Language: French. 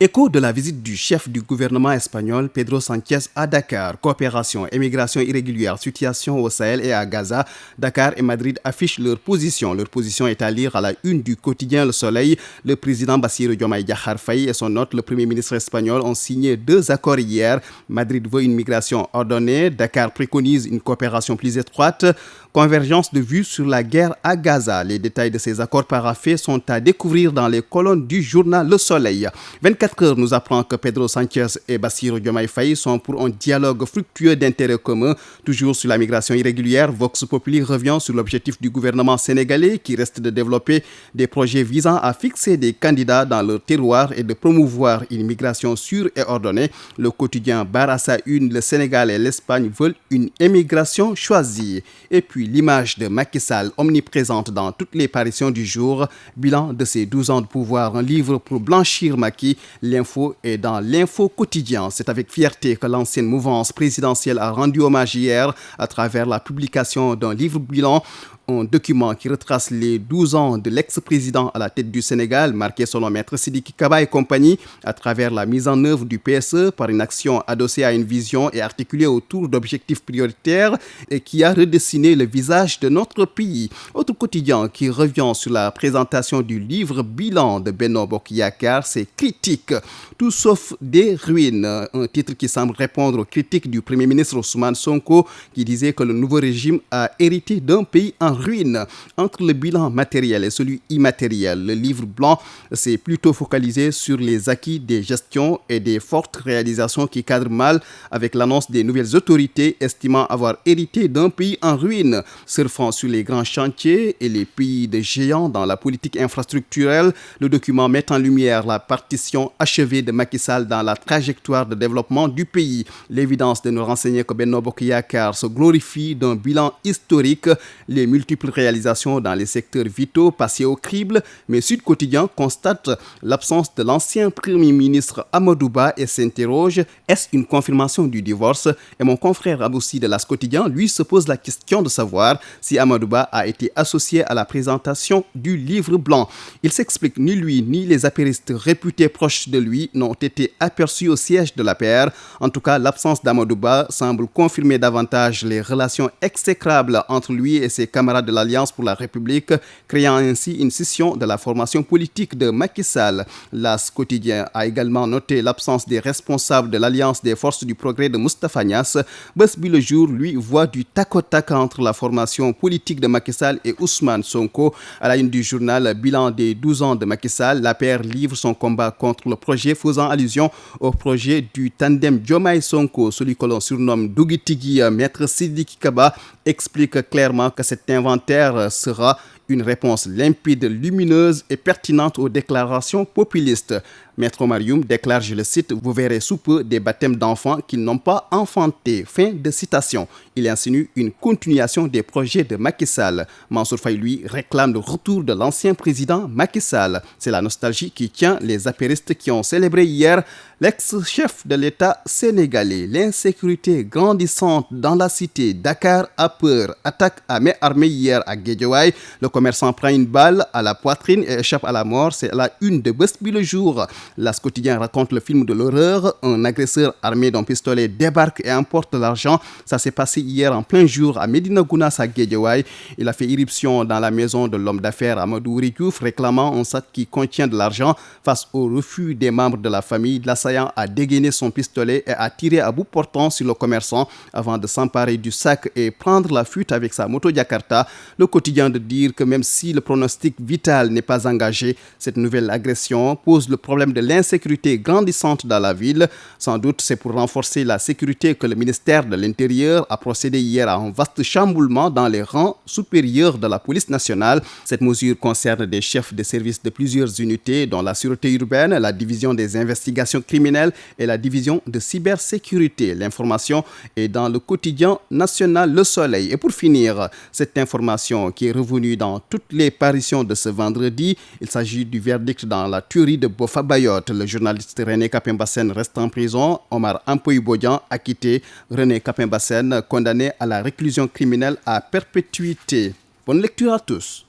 Écho de la visite du chef du gouvernement espagnol Pedro Sánchez à Dakar. Coopération, émigration irrégulière, situation au Sahel et à Gaza. Dakar et Madrid affichent leur position. Leur position est à lire à la une du quotidien Le Soleil. Le président Bassirou Diomaye Diakhar Faye et son hôte, le premier ministre espagnol, ont signé 2 accords hier. Madrid veut une migration ordonnée. Dakar préconise une coopération plus étroite. Convergence de vues sur la guerre à Gaza. Les détails de ces accords paraphés sont à découvrir dans les colonnes du journal Le Soleil. 24 heures nous apprend que Pedro Sánchez et Bassirou Diomaye Faye sont pour un dialogue fructueux d'intérêt commun. Toujours sur la migration irrégulière, Vox Populi revient sur l'objectif du gouvernement sénégalais qui reste de développer des projets visant à fixer des candidats dans leur terroir et de promouvoir une migration sûre et ordonnée. Le quotidien barre à sa une, le Sénégal et l'Espagne veulent une émigration choisie. Et puis l'image de Macky Sall omniprésente dans toutes les parutions du jour. Bilan de ses 12 ans de pouvoir, un livre pour blanchir Macky. L'info est dans l'info quotidien. C'est avec fierté que l'ancienne mouvance présidentielle a rendu hommage hier à travers la publication d'un livre bilan. Un document qui retrace les 12 ans de l'ex-président à la tête du Sénégal, marqué selon Maître Sidiki Kaba et compagnie, à travers la mise en œuvre du PSE par une action adossée à une vision et articulée autour d'objectifs prioritaires et qui a redessiné le visage de notre pays. Autre quotidien qui revient sur la présentation du livre bilan de Benno Bokk Yakaar, c'est Critique, tout sauf des ruines. Un titre qui semble répondre aux critiques du Premier ministre Ousmane Sonko qui disait que le nouveau régime a hérité d'un pays en ruine. Entre le bilan matériel et celui immatériel, le livre blanc s'est plutôt focalisé sur les acquis des gestions et des fortes réalisations qui cadrent mal avec l'annonce des nouvelles autorités estimant avoir hérité d'un pays en ruine. Surfant sur les grands chantiers et les pays de géants dans la politique infrastructurelle, le document met en lumière la partition achevée de Macky Sall dans la trajectoire de développement du pays. L'évidence de nous renseigner que Benno Bokk Yakaar se glorifie d'un bilan historique, les multiples réalisations dans les secteurs vitaux passés au crible, mais Sud Quotidien constate l'absence de l'ancien Premier ministre Amadou Ba et s'interroge, est-ce une confirmation du divorce? Et mon confrère Aboussi de l'As Quotidien, lui, se pose la question de savoir si Amadou Ba a été associé à la présentation du livre blanc. Il s'explique, ni lui ni les apéristes réputés proches de lui n'ont été aperçus au siège de l'APR. En tout cas, l'absence d'Amadou Ba semble confirmer davantage les relations exécrables entre lui et ses camarades de l'Alliance pour la République, créant ainsi une scission de la formation politique de Macky Sall. L'As Quotidien a également noté l'absence des responsables de l'Alliance des forces du progrès de Moustapha Niasse. Bës Bi Le Jour, lui, voit du tac au tac entre la formation politique de Macky Sall et Ousmane Sonko. À la une du journal Bilan des 12 ans de Macky Sall, l'APR livre son combat contre le projet faisant allusion au projet du tandem Diomaye Sonko, celui que l'on surnomme Dougui-Tigui. Maître Sidiki Kaba explique clairement que cet inventaire sera une réponse limpide, lumineuse et pertinente aux déclarations populistes. Maître Marium déclare, je le cite, « Vous verrez sous peu des baptêmes d'enfants qu'ils n'ont pas enfantés ». Fin de citation. Il insinue une continuation des projets de Macky Sall. Mansour Faye, lui, réclame le retour de l'ancien président Macky Sall. C'est la nostalgie qui tient les apéristes qui ont célébré hier l'ex-chef de l'État sénégalais. L'insécurité grandissante dans la cité. Dakar a peur. Attaque à main armée hier à Guédiawaye. Le commerçant prend une balle à la poitrine et échappe à la mort. C'est la une de Bës Bi Le Jour. L'As Quotidien raconte le film de l'horreur. Un agresseur armé d'un pistolet débarque et emporte l'argent. Ça s'est passé hier en plein jour à Médina Gounass à Guédiawaye. Il a fait irruption dans la maison de l'homme d'affaires Amadou Ouri Diouf, réclamant un sac qui contient de l'argent. Face au refus des membres de la famille, l'assaillant a dégainé son pistolet et a tiré à bout portant sur le commerçant avant de s'emparer du sac et prendre la fuite avec sa moto Jakarta. Le quotidien de dire que même si le pronostic vital n'est pas engagé, cette nouvelle agression pose le problème de l'insécurité grandissante dans la ville. Sans doute, c'est pour renforcer la sécurité que le ministère de l'Intérieur a procédé hier à un vaste chamboulement dans les rangs supérieurs de la police nationale. Cette mesure concerne des chefs de service de plusieurs unités, dont la sûreté urbaine, la division des investigations criminelles et la division de cybersécurité. L'information est dans le quotidien national Le Soleil. Et pour finir, cette information qui est revenue dans toutes les parutions de ce vendredi, il s'agit du verdict dans la tuerie de Bofa Bayotte. Le journaliste René Capain Bassène reste en prison. Omar Ampoy Bodian acquitté. René Capain Bassène condamné à la réclusion criminelle à perpétuité. Bonne lecture à tous.